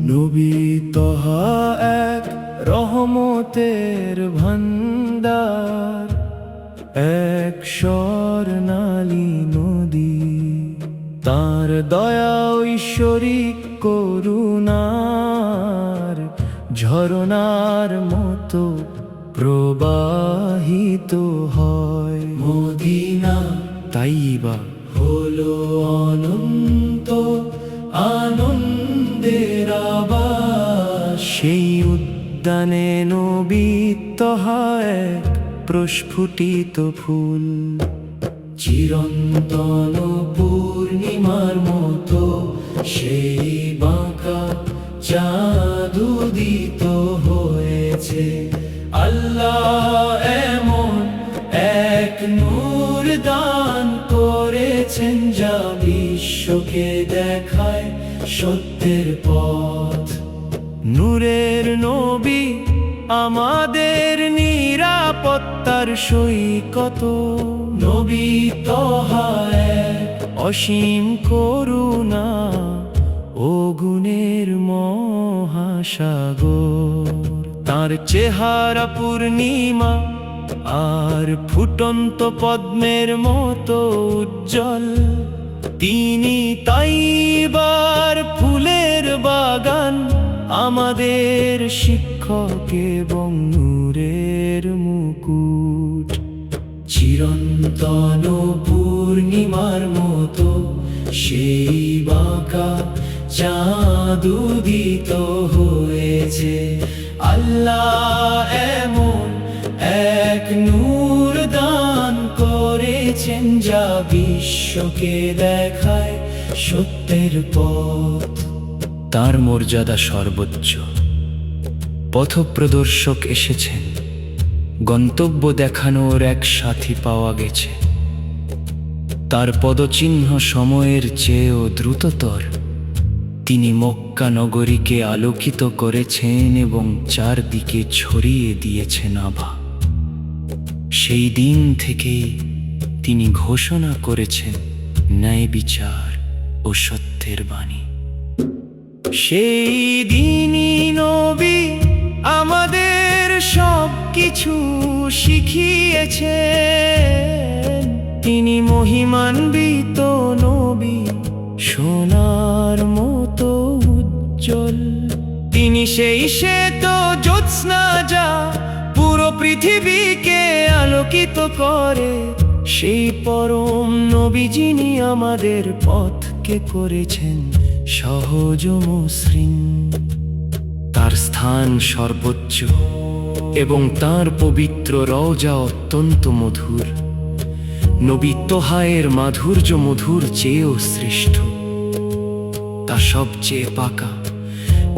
নবী তহা এক রহমতের ভান্ডার, এক স্বর্ণালী নদী। তার দয়া ঐশ্বরিক করুণার ঝরনার মতো প্রবাহিত হয়। মদিনা তাইবা হলো অনন্ত আনন্দের আবাস। সেই উদ্যানে নবী তহা এক প্রস্ফুটিত ফুল। চিরন্তন পূর্ণিমার মতো সেই বাঁকা চাঁদ উদিত হয়েছে। আল্লাহ এমন এক নূর দান করেছেন, যা বিশ্বকে দেখায় সত্যের পথ। নূরের নবী আমাদের নিরাপত্তার সৈকত। নবী তহা এক অসীম করুণা ও গুণের মহাসাগর। তার চেহারা পূর্ণিমা আর ফুটন্ত পদ্মের মতো উজ্জ্বল। তিনি তাইবার ফুলের বাগান, আমাদের শিক্ষক এবং নূরের মুকুট। চিরন্তন পূর্ণিমার মতো সেই বাঁকা চাঁদ উদিত হয়েছে। আল্লাহ এমন এক নূর দান করেছেন, যা বিশ্বকে দেখায় সত্যের পথ। তার মর্যাদা সর্বোচ্চ। পথপ্রদর্শক এসেছেন, গন্তব্য দেখানোর এক সাথী পাওয়া গেছে। তার পদচিহ্ন সময়ের চেয়েও দ্রুততর। তিনি মক্কা নগরীকে আলোকিত করেছেন এবং চারদিকে ছড়িয়ে দিয়েছেন আভা। সেই দিন থেকেই তিনি ঘোষণা করেছেন ন্যায় বিচার ও সত্যের বাণী। সেই দিনই নবী আমাদের সব কিছু শিখিয়েছেন। তিনি মহিমান্বিত নবী, সোনার মতো উজ্জ্বল। তিনি সেই শ্বেত জ্যোৎস্না, যা পুরো পৃথিবীকে আলোকিত করে। সেই পরম নবী যিনি আমাদের পথকে করেছেন সহজ মসৃণ। তার স্থান সর্বোচ্চ এবং তার পবিত্র রওজা অত্যন্ত মধুর। নবী তোহায়ের মাধুর্য মধুর চেয়েও শ্রেষ্ঠ। তা সবচেয়ে পাকা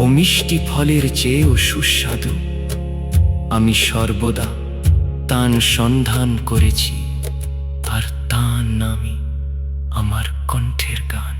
ও মিষ্টি ফলের চেয়েও সুস্বাদু। আমি সর্বদা তার সন্ধান করেছি, আর তার নামই আমার কণ্ঠের গান।